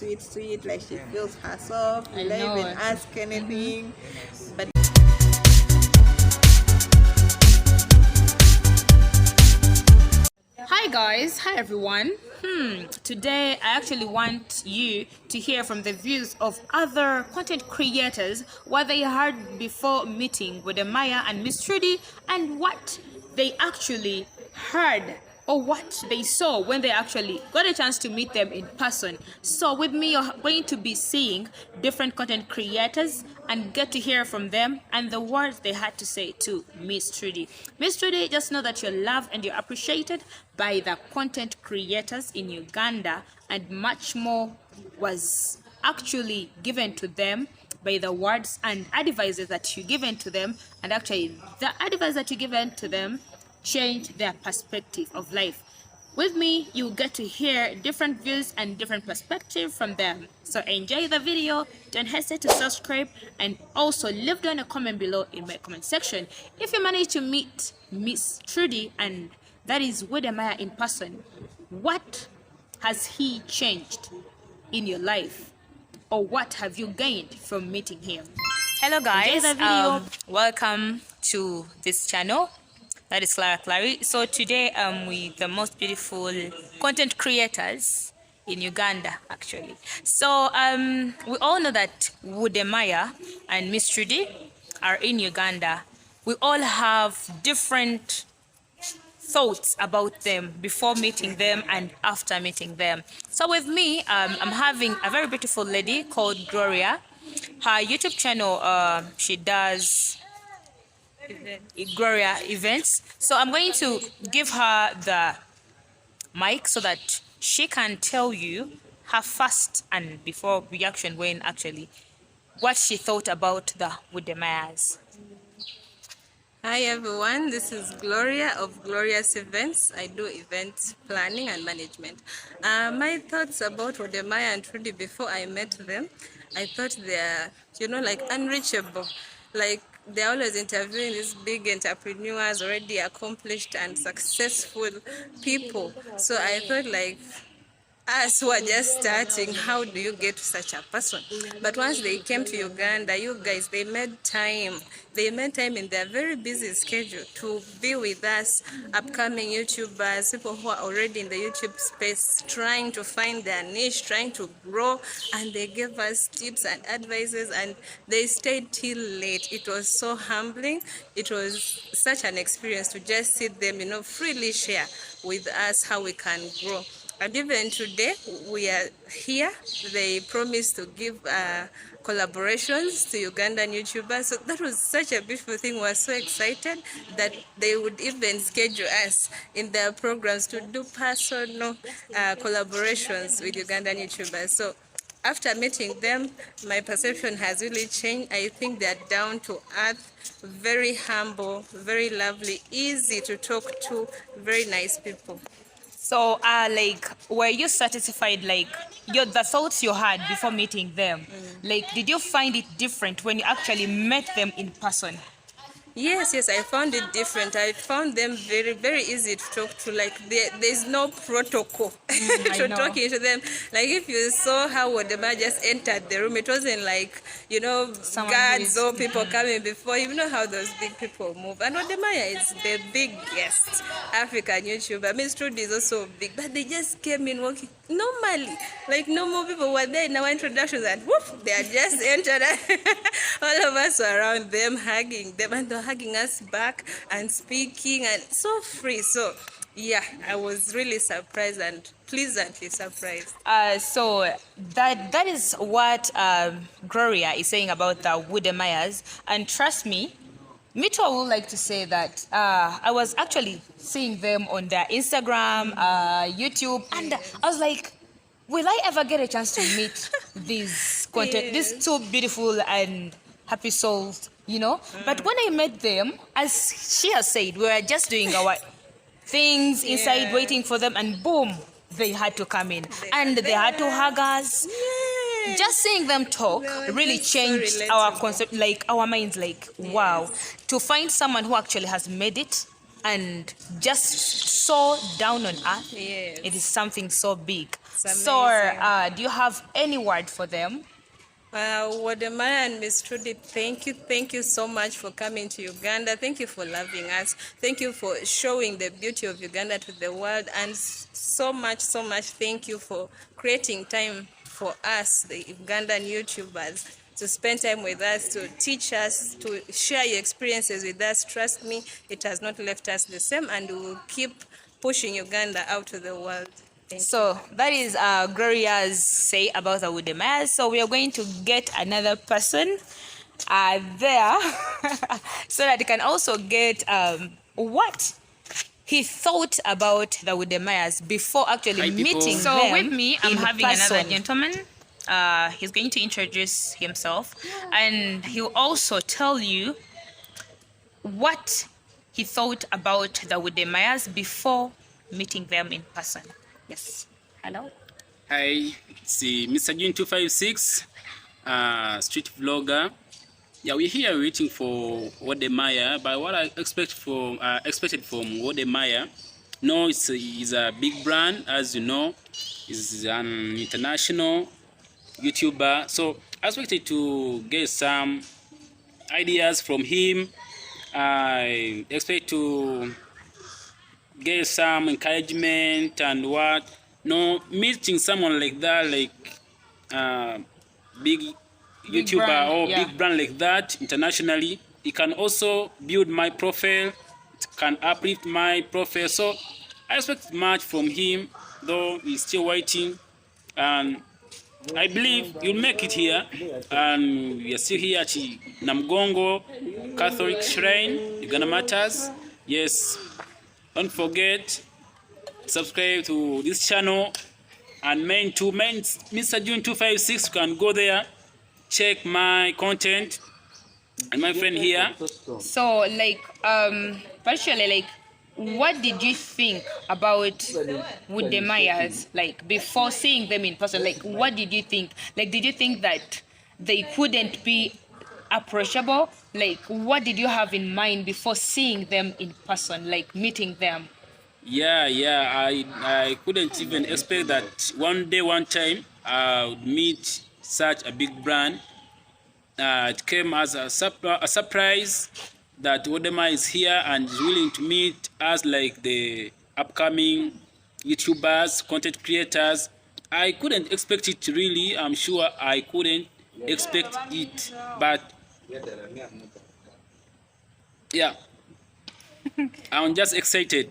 sweet, like she feels herself, I without know even it. ask anything. But Hi guys, hi everyone. Today I actually want you to hear from the views of other content creators what they heard before meeting with Maya and Miss Trudy and what they actually heard or what they saw when they actually got a chance to meet them in person. So with me you're going to be seeing different content creators and get to hear from them and the words they had to say to Miss Trudy. Miss Trudy, just know that you're loved and you're appreciated by the content creators in Uganda, and much more was actually given to them by the words and advices that you given to them, and actually the advice that you given to them changed their perspective of life. With me, you get to hear different views and different perspectives from them. So enjoy the video, don't hesitate to subscribe, and also leave down a comment below in my comment section. If you manage to meet Miss Trudy, and that is Maya in person, what has he changed in your life? Or what have you gained from meeting him? Hello guys, welcome to this channel. That is Clara Clary. So today I'm with the most beautiful content creators in Uganda actually. So we all know that Maya and Miss Trudy are in Uganda. We all have different thoughts about them before meeting them and after meeting them. So with me, I'm having a very beautiful lady called Gloria. Her YouTube channel, she does Gloria events. So I'm going to give her the mic so that she can tell you her first and before reaction when actually what she thought about the Wodemayas. hi everyone, this is Gloria of Glorious Events. I do event planning and management. My thoughts about Wodemaya and Trudy before I met them, I thought they're, like unreachable. Like they're always interviewing these big entrepreneurs, already accomplished and successful people. So I thought like us who are just starting, how do you get to such a person? But once they came to Uganda, you guys, they made time. They made time in their very busy schedule to be with us, upcoming YouTubers, people who are already in the YouTube space, trying to find their niche, trying to grow, and they gave us tips and advices, and they stayed till late. It was so humbling. It was such an experience to just see them, freely share with us how we can grow. And even today, we are here. They promised to give collaborations to Ugandan YouTubers. So that was such a beautiful thing. We were so excited that they would even schedule us in their programs to do personal collaborations with Ugandan YouTubers. So after meeting them, my perception has really changed. I think they're down to earth, very humble, very lovely, easy to talk to, very nice people. So, like, were you satisfied, like, the thoughts you had before meeting them? Like, did you find it different when you actually met them in person? Yes, I found it different. I found them very, very easy to talk to. Like there's no protocol I to know. talking to them. Like if you saw how Wodema just entered the room, it wasn't like, Someone who guards is- or people coming before. You know how those big people move. And Wodemaya is the biggest African YouTuber. Miss Trudy is also big, but they just came in walking normally. Like normal people were there in our introductions, and whoop, they had just entered. All of us were around them, hugging them, and they're hugging us back and speaking, and so free. So yeah, I was really surprised and pleasantly surprised. So that is what Gloria is saying about the Wodemayas, and trust me, me too. I would like to say that I was actually seeing them on their Instagram, YouTube, and I was like, will I ever get a chance to meet these content, these two beautiful and happy souls, But when I met them, as she has said, we were just doing our things inside, waiting for them, and boom, they had to come in, and they had to hug us. Just seeing them talk really changed so our concept, like our minds, like wow, to find someone who actually has made it and just so down on earth, Yes. it is something so big. So, amazing. do you have any word for them? Wodemaya and Miss Trudy, thank you so much for coming to Uganda. Thank you for loving us. Thank you for showing the beauty of Uganda to the world, and so much thank you for creating time for us, the Ugandan YouTubers, to spend time with us, to teach us, to share your experiences with us. Trust me, it has not left us the same, and we will keep pushing Uganda out to the world. So that is Gloria's say about the Wudemaya. So we are going to get another person there so that he can also get what he thought about the Wudemayas before actually Hi, people. meeting So them. with me, I'm in having person. another gentleman. He's going to introduce himself, and he'll also tell you what he thought about the Wudemayas before meeting them in person. Yes. Hello. Hi, it's Mr. June 256, street vlogger. Yeah, we're here waiting for Wodemaya, but what I expected from Wodemaya, no, it's a big brand, as you know. He's an international YouTuber, so I expected to get some ideas from him. I expect to get some encouragement and what. No, meeting someone like that, like big YouTuber brand, or yeah. big brand like that internationally, it can also build my profile, it can uplift my profile. So I expect much from him, though he's still waiting, and I believe you'll make it here. And we are still here at Namgongo Catholic Shrine, Uganda Matters. Yes, don't forget, subscribe to this channel, and Mr. June 256, you can go there, check my content, and my friend here. So like partially, like, what did you think about with the Mayas, like before seeing them in person? Like, what did you think? Like, did you think that they couldn't be approachable? Like, what did you have in mind before seeing them in person, like meeting them? Yeah, I couldn't even expect that one time I would meet such a big brand. It came as a surprise that Wodema is here and is willing to meet us, like the upcoming YouTubers, content creators. I couldn't expect it really. I'm sure I couldn't expect it, but yeah, I'm just excited.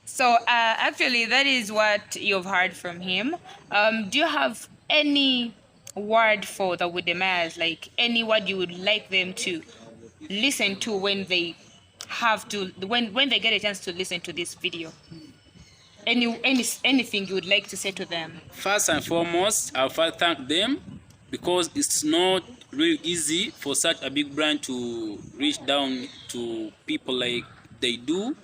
So actually, that is what you've heard from him. Do you have any word for the Wudemayas, like any word you would like them to listen to when they have to, when they get a chance to listen to this video? Anything you would like to say to them? First and foremost, I'll first thank them, because it's not really easy for such a big brand to reach down to people like they do.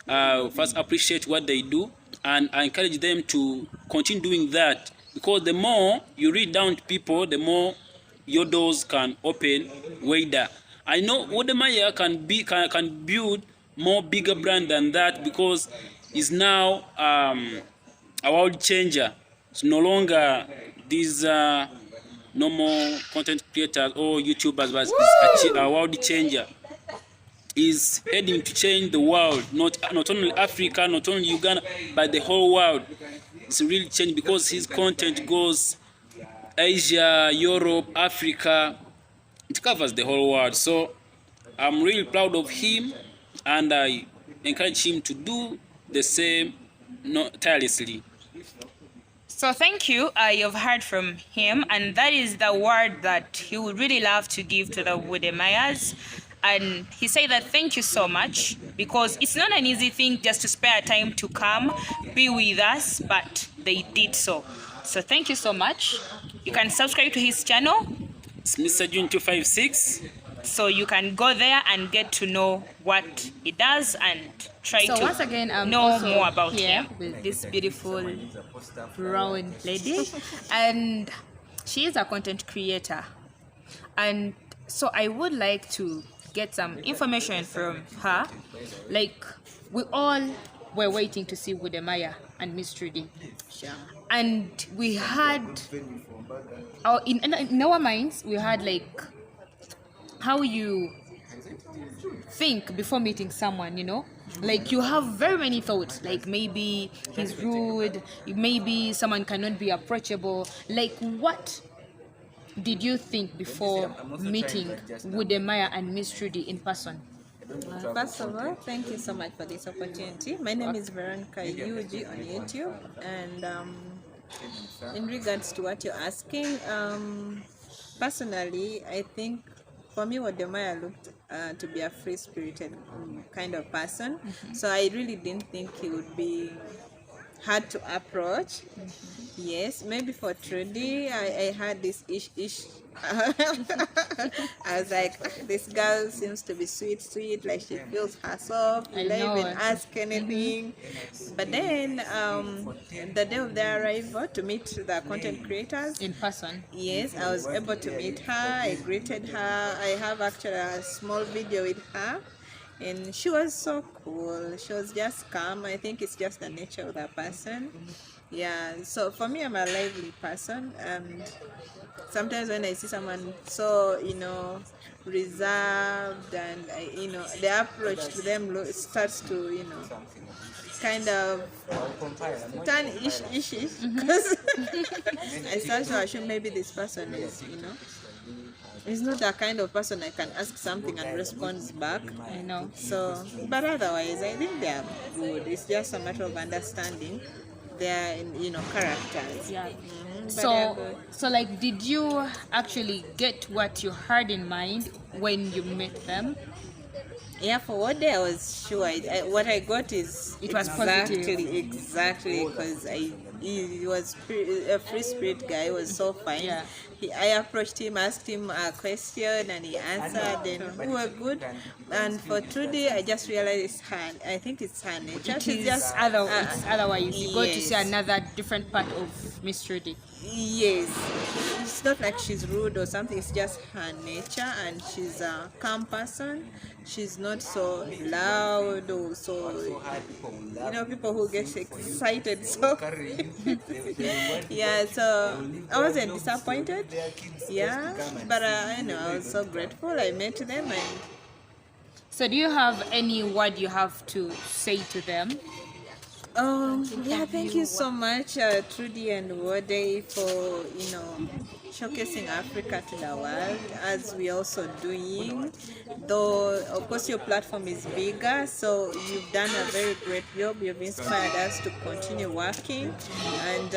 First appreciate what they do, and I encourage them to continue doing that, because the more you reach down to people, the more your doors can open wider. I know Wodemaya can build more bigger brand than that, because he's now a world changer. It's no longer these normal content creators or YouTubers, but he's a world changer. Is heading to change the world, not only Africa, not only Uganda, but the whole world. It's really changed, because his content goes Asia, Europe, Africa. It covers the whole world. So I'm really proud of him, and I encourage him to do the same, tirelessly. So thank you. You've heard from him, and that is the word that he would really love to give to the Wudemayas. And he said that thank you so much, because it's not an easy thing just to spare time to come be with us, but they did so. So thank you so much. You can subscribe to his channel. It's Mr. June 256. So you can go there and get to know what he does and try to once again, know more about here him. with this beautiful brown lady, and she is a content creator. And so I would like to get some information from her. Like, we all were waiting to see Wodemaya and Miss Trudy. and we had in our minds we had like how you think before meeting someone, you know, like you have very many thoughts, like maybe he's rude, maybe someone cannot be approachable. Like what did you think before meeting Wudemaya and Miss Trudy in person? First of all, thank you so much for this opportunity. My name is Veronica on YouTube, and in regards to what you're asking, personally, I think for me, Wodemaya looked to be a free-spirited kind of person, so I really didn't think he would be hard to approach. Yes, maybe for Trudy, I had this ish. I was like, "Ah, this girl seems to be sweet, like she feels herself. I Will I know. even ask anything?" But then, the day of their arrival to meet the content creators, In person? yes, I was able to meet her. I greeted her. I have actually a small video with her. And she was so cool. She was just calm. I think it's just the nature of that person. Yeah, so for me, I'm a lively person. And sometimes when I see someone so, reserved and, the approach to them starts to, kind of turn ish because I start to assume maybe this person is, he's not the kind of person I can ask something and responds back. I know. So, but otherwise, I think they are good. It's just a matter of understanding their, characters. Yeah. But they are So, good. so like, did you actually get what you had in mind when you met them? Yeah, for what day I was sure. What I got is It was positive. exactly, because he was a free spirit guy. He was so fine. Yeah. I approached him, asked him a question, and he answered. And we were good. And for Trudy, I just realized it's her. I think it's her nature. It She's is just it's otherwise. You go to see yes. another different part of Miss Trudy. Yes, it's not like she's rude or something. It's just her nature, and she's a calm person. She's not so loud or so, people who get excited. So yeah, so I wasn't disappointed. Yeah, but I was so grateful. I met them, and So, do you have any word you have to say to them? yeah, thank you so much, Trudy and Wode, for showcasing Africa to the world, as we also doing. Though of course your platform is bigger, so you've done a very great job. You've inspired us to continue working, and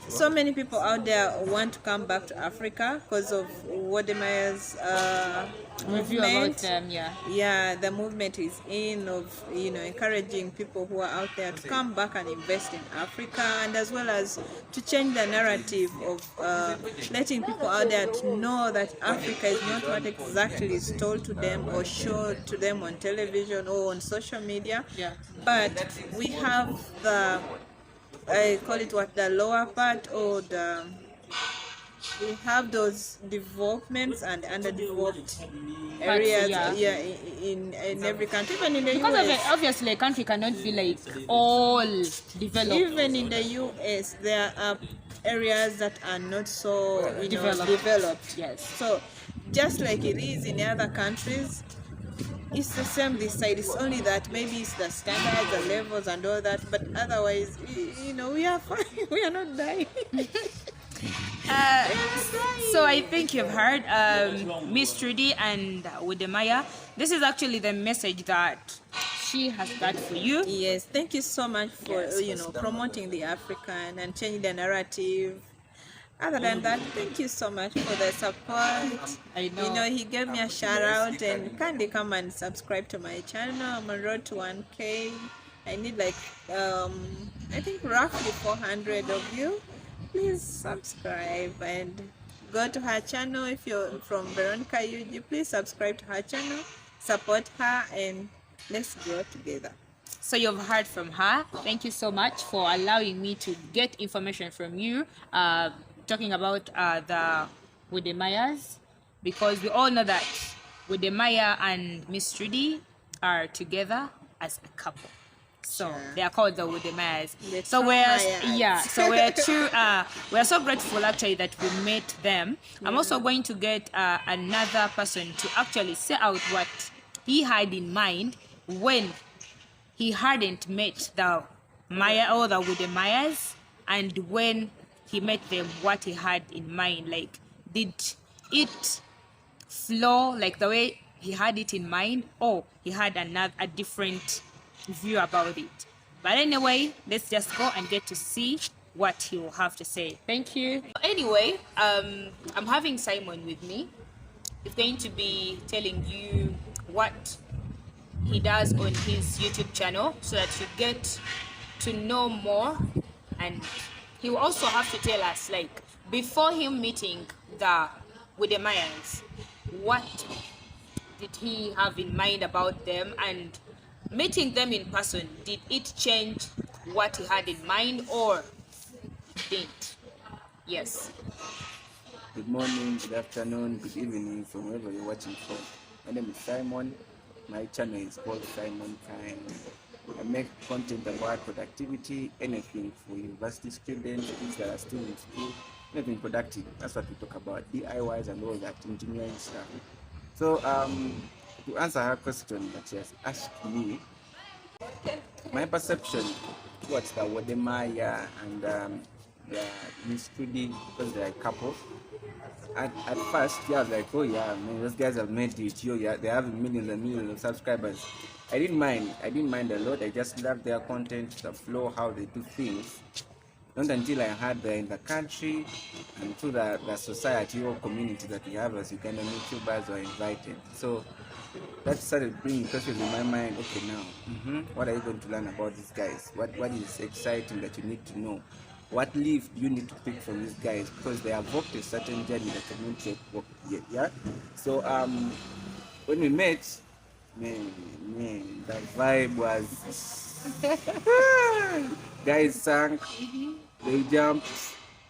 so many people out there want to come back to Africa because of Wodemaya's Review about movement. them, yeah. Yeah, the movement is in of encouraging people who are out there to come back and invest in Africa, and as well as to change the narrative of letting people out there to know that Africa is not what exactly is told to them or shown to them on television or on social media. Yeah. But we have I call it the lower part, or we have those developments and underdeveloped areas, yeah. in every country, even in the Because US. obviously a country cannot be like all developed. Even in the US, there are areas that are not so developed. Yes. So just like it is in other countries, it's the same this side. It's only that maybe it's the standards, the levels, and all that. But otherwise, we are fine. We are not dying. So I think you've heard Miss Trudy and Wudemaya. This is actually the message that she has got for you. Yes, thank you so much for promoting the African and changing the narrative. Other than that, thank you so much for the support. I know. He gave me a shout out, and kindly come and subscribe to my channel. I'm on road to 1K. I need I think roughly 400 of you. Please subscribe and go to her channel. If you're from Veronica UG, please subscribe to her channel, support her, and let's grow together. So you've heard from her. Thank you so much for allowing me to get information from you, talking about the Wudemayas, because we all know that Wudemaya and Miss Trudy are together as a couple. So Sure. they are called the wode Mayas. The So true we're Mayas. so we're true. We're so grateful actually that we met them. I'm also going to get another person to actually say out what he had in mind when he hadn't met the Maya or the wode Mayas, and when he met them, what he had in mind. Like, did it flow like the way he had it in mind, or he had a different view about it? But anyway, let's just go and get to see what he will have to say. Thank you. Anyway, I'm having Simon with me. He's going to be telling you what he does on his YouTube channel so that you get to know more. And he will also have to tell us, like, before him meeting the with the Mayans, what did he have in mind about them, and meeting them in person, did it change what he had in mind or didn't? Yes. Good morning, good afternoon, good evening from wherever you're watching from. My name is Simon. My channel is called Simon Kind. I make content about productivity, anything for university students, kids that are still in school, anything productive. That's what we talk about, DIYs and all that, engineering stuff. So to answer her question that she has asked me, my perception towards the Wodemaya and the Miss Trudy, because they're a couple. At first, yeah, I was like, oh yeah, man, those guys have made it. Yo, yeah, they have millions and millions of subscribers. I didn't mind a lot. I just love their content, the flow, how they do things. Not until I heard they're in the country and through the society or community that we have as Ugandan YouTubers were invited. So that started bringing questions in my mind. Okay, now, what are you going to learn about these guys? What is exciting that you need to know? What leaf do you need to pick from these guys? Because they have walked a certain journey that you not yet walked yet, yeah? So when we met, man, the vibe was guys sang, they jumped,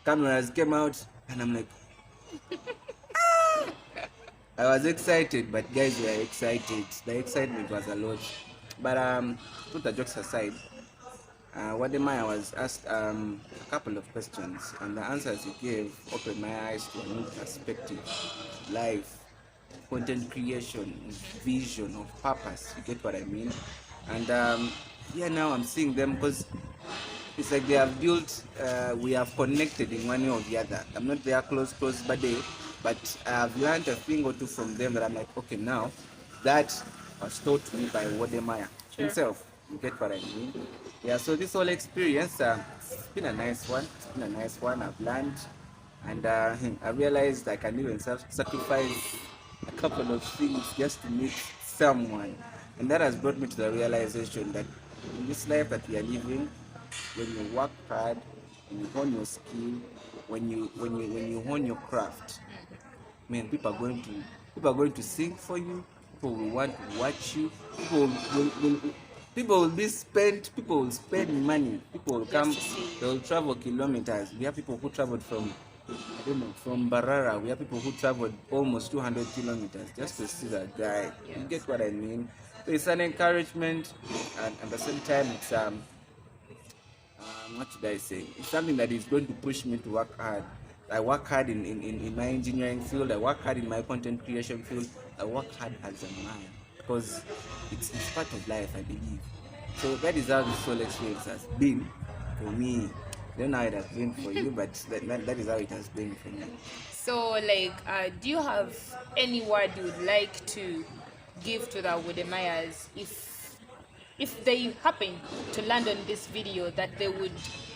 cameras came out, and I'm like, I was excited, but guys were excited. The excitement was a lot. But put the jokes aside, Wademaya was asked a couple of questions, and the answers he gave opened my eyes to a new perspective, life, content creation, vision, of purpose. You get what I mean? And yeah, now I'm seeing them because it's like they have built, we have connected in one way or the other. I'm not there close buddy, but I've learned a thing or two from them that I'm like, okay, now that was taught to me by Wodemaya himself. You get what I mean? Yeah, so this whole experience, it's been a nice one. It's been a nice one. I've learned, and I realized I can even sacrifice a couple of things just to meet someone. And that has brought me to the realization that in this life that we are living, when you work hard, when you hone your skill, when you hone your craft, man, people are going to sing for you. People will want to watch you. People will spend money. People will come. They will travel kilometers. We have people who traveled from, I don't know, from Barara. We have people who traveled almost 200 kilometers just to see that guy. You get what I mean? So it's an encouragement, and at the same time, it's what should I say? It's something that is going to push me to work hard. I work hard in my engineering field. I work hard in my content creation field. I work hard as a man because it's part of life, I believe. So that is how this whole experience has been for me. I don't know how it has been for you, but that is how it has been for me. So, like, do you have any word you would like to give to the Wodemayas if they happen to land on this video, that they would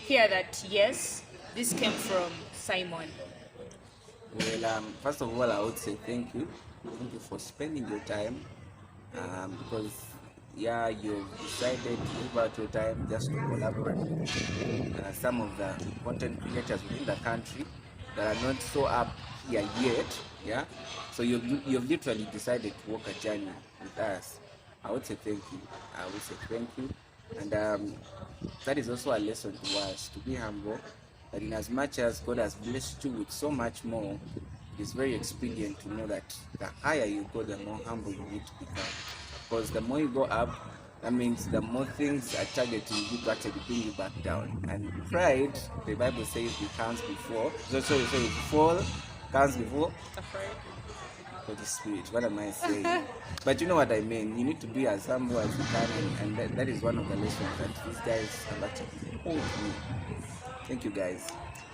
hear that, yes, this came from Simon? Well, first of all, I would say thank you. Thank you for spending your time, because yeah, you've decided to give out your time just to collaborate with some of the content creators within the country that are not so up here yet. Yeah, so you've literally decided to walk a journey with us. I would say thank you. I would say thank you, and that is also a lesson to us to be humble. That in as much as God has blessed you with so much more, it is very expedient to know that the higher you go, the more humble you need to become. Because the more you go up, That means the more things are targeting you to actually bring you back down. And pride, the Bible says it comes before. So fall comes before Holy Spirit. What am I saying? But you know what I mean. You need to be as humble as you can, and that is one of the lessons that these guys have actually told me. Thank you, guys.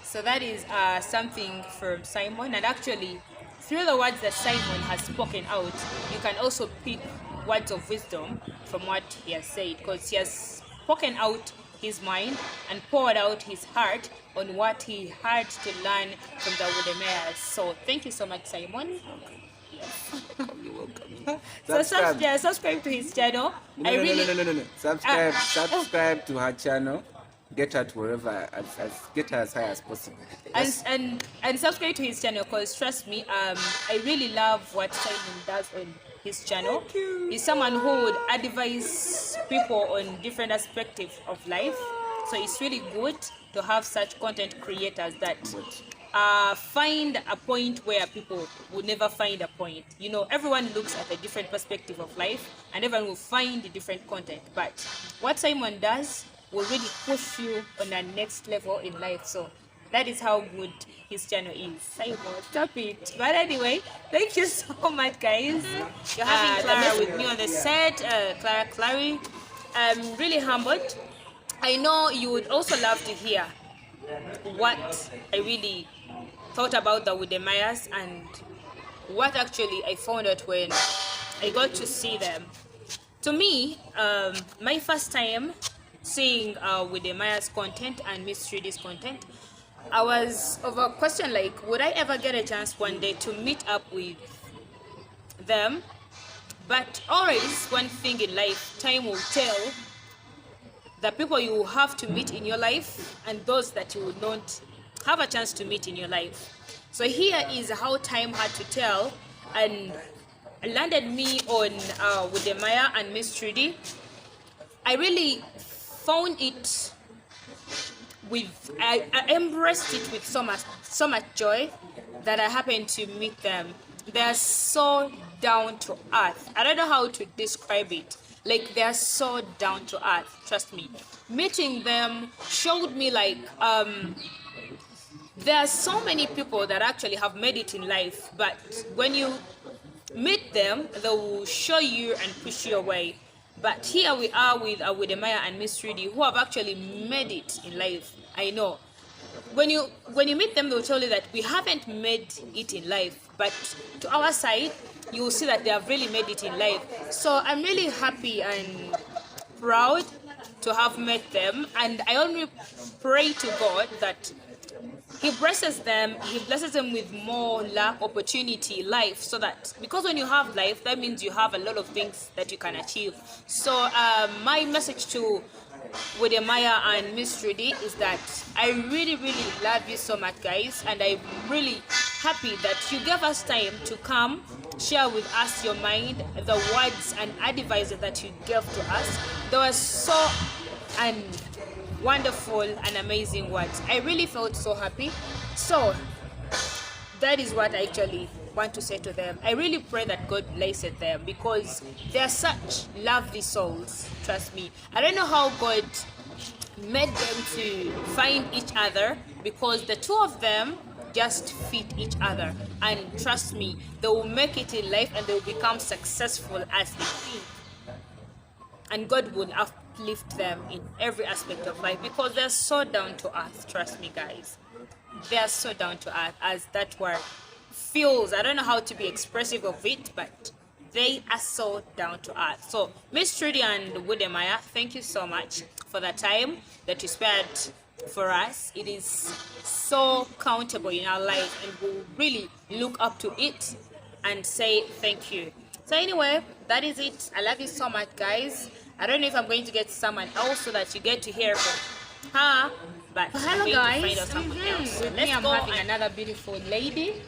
So that is something from Simon, and actually, through the words that Simon has spoken out, you can also pick words of wisdom from what he has said, because he has spoken out his mind and poured out his heart on what he had to learn from the Wodemayas. So thank you so much, Simon. You're welcome. So subscribe to his channel. No. Subscribe to her channel. Get her to wherever, get her as high as possible. And subscribe to his channel, because trust me, I really love what Simon does on his channel. He's someone who would advise people on different aspects of life. So it's really good to have such content creators that find a point where people would never find a point. You know, everyone looks at a different perspective of life, and everyone will find different content. But what Simon does will really push you on a next level in life. So that is how good his channel is. Simon, stop it. But anyway, thank you so much, guys. You're having Clara with me on the set. Clara Clary. I'm really humbled. I know you would also love to hear what I really thought about the Wodemayas and what actually I found out when I got to see them. To me, my first time seeing Wodemaya's content and Miss Trudy's content, I was of a question like, would I ever get a chance one day to meet up with them? But always, one thing in life, time will tell the people you will have to meet in your life and those that you will not have a chance to meet in your life. So here is how time had to tell and landed me on Wodemaya and Miss Trudy. I really found it I embraced it with so much joy that I happened to meet them. They are so down to earth. I don't know how to describe it. Like, they are so down to earth, trust me. Meeting them showed me like there are so many people that actually have made it in life, but when you meet them, they will show you and push you away. But here we are with Wodemaya and Miss Trudy, who have actually made it in life. I know. When you meet them, they'll tell you that we haven't made it in life, but to our side, you will see that they have really made it in life. So I'm really happy and proud to have met them, and I only pray to God that He blesses them with more luck, opportunity, life, so that, because when you have life, that means you have a lot of things that you can achieve. So my message to Wodemaya and Miss Trudy is that I really love you so much, guys, and I'm really happy that you gave us time to come share with us your mind, the words and advice that you gave to us. They were so wonderful and amazing words. I really felt so happy. So that is what I actually want to say to them. I really pray that God blessed them, because they are such lovely souls, trust me. I don't know how God made them to find each other, because the two of them just fit each other, and trust me, they will make it in life and they will become successful as a team, and God will uplift them in every aspect of life, because they're so down to earth. Trust me, guys, they are so down to earth, as that word feels. I don't know how to be expressive of it, but they are so down to earth. So Miss Trudy and Wodemaya, thank you so much for the time that you spared for us. It is so countable in our life, and we'll really look up to it and say thank you. So anyway, that is it. I love you so much, guys. I don't know if I'm going to get someone else so that you get to hear from her, but hello, guys. Find out someone else. So let's go. I'm having another beautiful lady,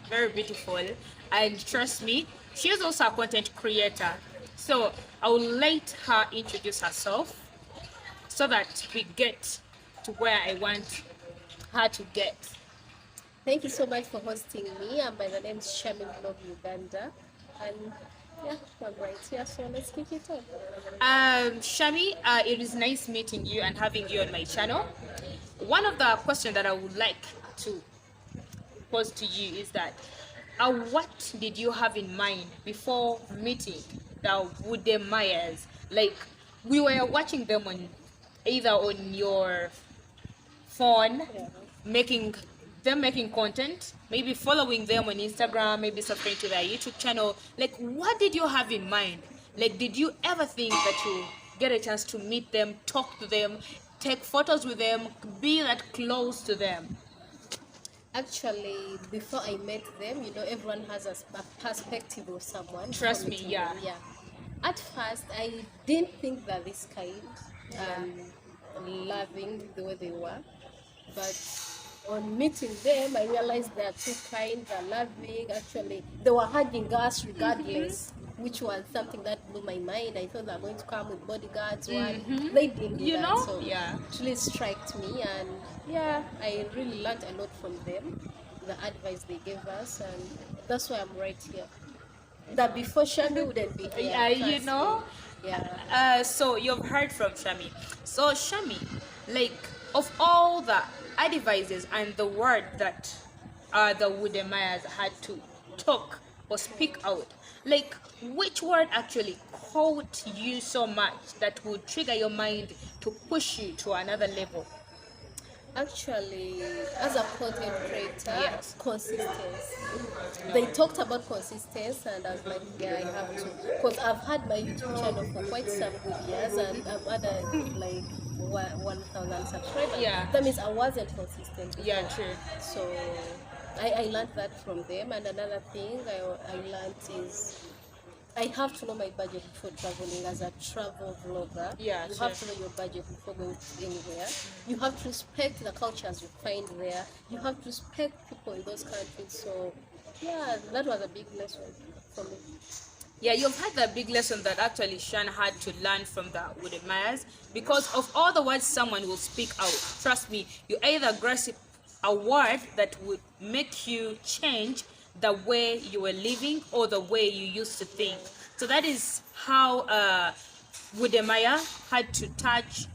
very beautiful, and trust me, she is also a content creator. So I will let her introduce herself so that we get to where I want her to get. Thank you so much for hosting me. By the name is Shamin from Uganda, and Yeah, I'm right. Yeah, so let's kick it off. Shami, it is nice meeting you and having you on my channel. One of the questions that I would like to pose to you is that what did you have in mind before meeting the Wode Myers? Like, we were watching them on either on your phone, Yeah. making content, maybe following them on Instagram, maybe subscribing to their YouTube channel. Like, what did you have in mind? Like, did you ever think that you get a chance to meet them, talk to them, take photos with them, be that close to them? Actually, before I met them, everyone has a perspective of someone. Trust before me, meeting yeah. them, yeah. At first, I didn't think that this kind, loving the way they were, but on meeting them, I realized they are too kind, they're loving. Actually, they were hugging us regardless. Which was something that blew my mind. I thought they were going to come with bodyguards. They didn't do that. So Yeah. it really struck me, and yeah, I really learned a lot from them, the advice they gave us, and that's why I'm right here. That before Shami wouldn't be here. Yeah, you trust know. me. Yeah. So you've heard from Shami. So Shami, like, of all the advices and the word that the Wode Myers had to talk or speak out, like, which word actually caught you so much that would trigger your mind to push you to another level? Actually, as a content creator, Yes. consistency. They talked about consistency, and I was like, yeah, I have to. Because I've had my YouTube channel for quite some good years, and I've had like 1,000 subscribers. Yeah. That means I wasn't consistent. Yeah, before. true. So I learned that from them. And another thing I learned is I have to know my budget before traveling as a travel vlogger. Yeah, you sure. have to know your budget before going anywhere. You have to respect the cultures you find there. You have to respect people in those countries. So, yeah, that was a big lesson for me. Yeah, you've had that big lesson that actually Shan had to learn from the Wode Myers, because of all the words someone will speak out. Trust me, you either grasp a word that would make you change the way you were living or the way you used to think. So that is how Wode Myers had to touch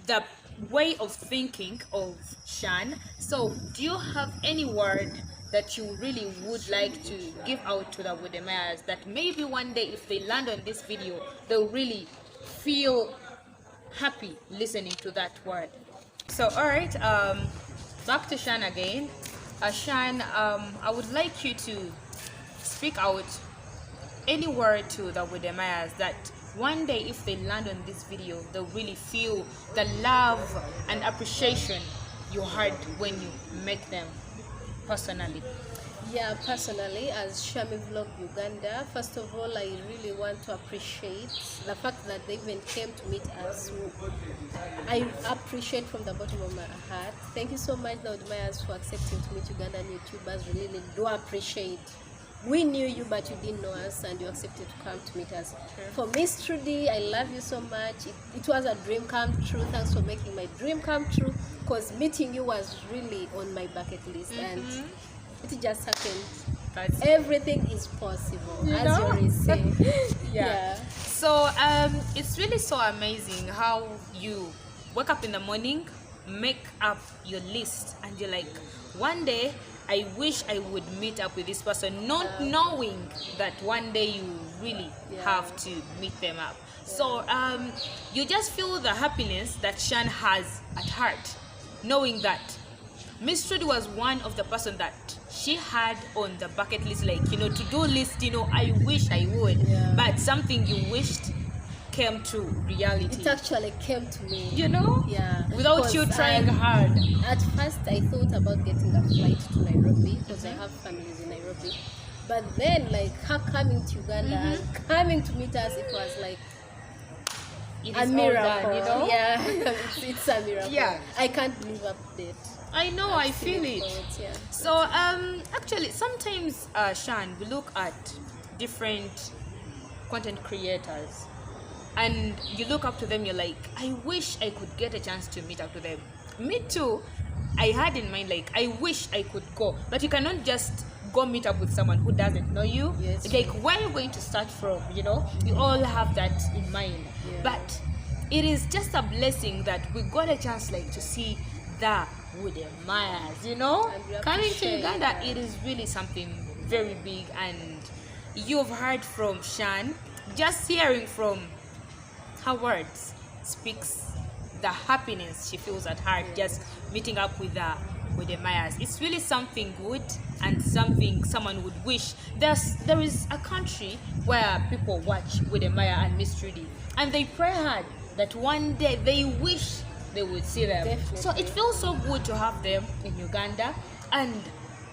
the way of thinking of Shan. So do you have any word that you really would like to give out to the Wode Myers, that maybe one day if they land on this video, they'll really feel happy listening to that word? So all right, back to Shan again. Shan, I would like you to speak out any word to the Wode Myers that one day if they land on this video, they'll really feel the love and appreciation you had when you met them personally. Yeah, personally, as Shami Vlog Uganda, first of all, I really want to appreciate the fact that they even came to meet us. I appreciate from the bottom of my heart. Thank you so much, Lord Myers, for accepting to meet Ugandan YouTubers. Really do appreciate. We knew you, but you didn't know us, and you accepted to come to meet us. Sure. For Miss Trudy, I love you so much. It was a dream come true. Thanks for making my dream come true, because meeting you was really on my bucket list, and it just happened. That's Everything is possible, You as know? you always say. yeah. So it's really so amazing how you wake up in the morning, make up your list, and you're like, one day I wish I would meet up with this person, not knowing that one day you really have to meet them up. So you just feel the happiness that Shan has at heart, knowing that Miss Trudy was one of the person that she had on the bucket list, like, to-do list, I wish I would. Yeah. But something you wished came to reality. It actually came to me. Yeah. Without you Because trying hard. At first, I thought about getting a flight to Nairobi because I have families in Nairobi. But then, like, her coming to Uganda and coming to meet us, it was like It a is all miracle. done, Yeah, it's a miracle. Yeah. I can't believe up that. I know, I feel it. Yeah. So actually sometimes Shan, we look at different content creators and you look up to them, you're like, I wish I could get a chance to meet up to them. Me too. I had in mind, like, I wish I could go, but you cannot just go meet up with someone who doesn't know you. Yes. Like, where are you going to start from? You know, we all have that in mind. Yeah. But it is just a blessing that we got a chance like to see the wooden Mayas, you know. And we Coming to appreciate Uganda, that. it is really something very big, and you've heard from Shan. Just hearing from her words speaks the happiness she feels at heart just meeting up with the Mayas. It's really something good and something someone would wish. There is a country where people watch with the Maya and Miss Trudy, and they pray hard that one day they wish they would see them. Definitely. So it feels so good to have them in Uganda and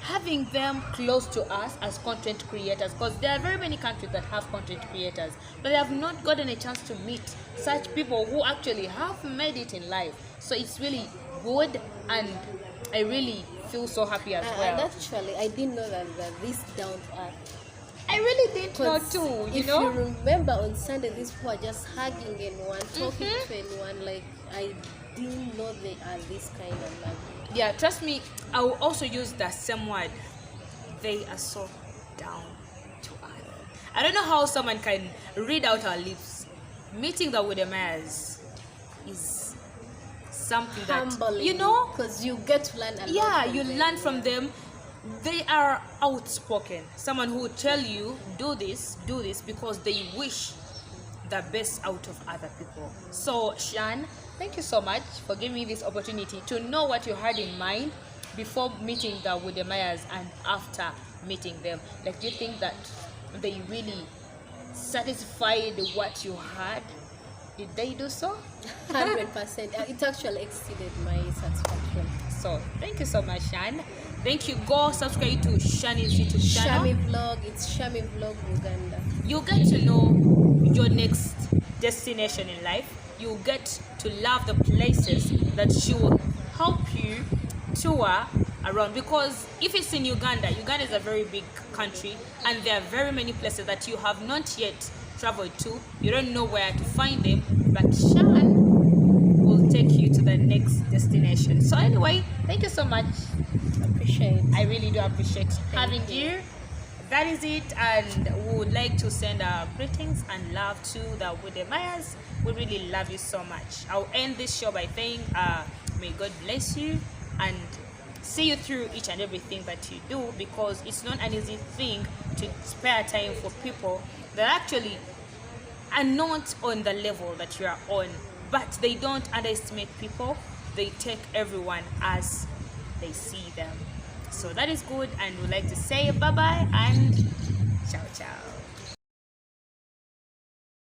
having them close to us as content creators, because there are very many countries that have content creators, but they have not gotten a chance to meet such people who actually have made it in life. So it's really good, and I really feel so happy as And well. actually, I didn't know that they're this down to earth. I really didn't know 'Cause too, you if know. you remember on Sunday, these people are just hugging anyone, talking Mm-hmm. to anyone. Like, I didn't know they are this kind of lovely. Yeah, trust me, I will also use that same word. They are so down to earth. I don't know how someone can read out our lips. Meeting the Wodemayas is something that, Humbling, you know, because you get to learn a lot. yeah, from you them. learn from them. They are outspoken. Someone who will tell you, do this, because they wish the best out of other people. So, Shan, thank you so much for giving me this opportunity to know what you had in mind before meeting the Wodemayas and after meeting them. Like, do you think that they really satisfied what you had? Did they do so? 100%. It actually exceeded my satisfaction. So, thank you so much, Shan. Thank you. Go subscribe to Shani's YouTube channel. Shami Vlog, it's Shami Vlog Uganda. You get to know your next destination in life. You get to love the places that she will help you tour around, because if it's in Uganda is a very big country, and there are very many places that you have not yet traveled to. You don't know where to find them, but Shan will take you to the next destination. So anyway, thank you so much. Appreciate. I really do appreciate having you. That is it, and we would like to send our greetings and love to the Wodemayas. We really love you so much. I'll end this show by saying, may God bless you and see you through each and everything that you do, because it's not an easy thing to spare time for people that actually are not on the level that you are on, but they don't underestimate people. They take everyone as they see them. So that is good, and we'd like to say bye bye and ciao ciao.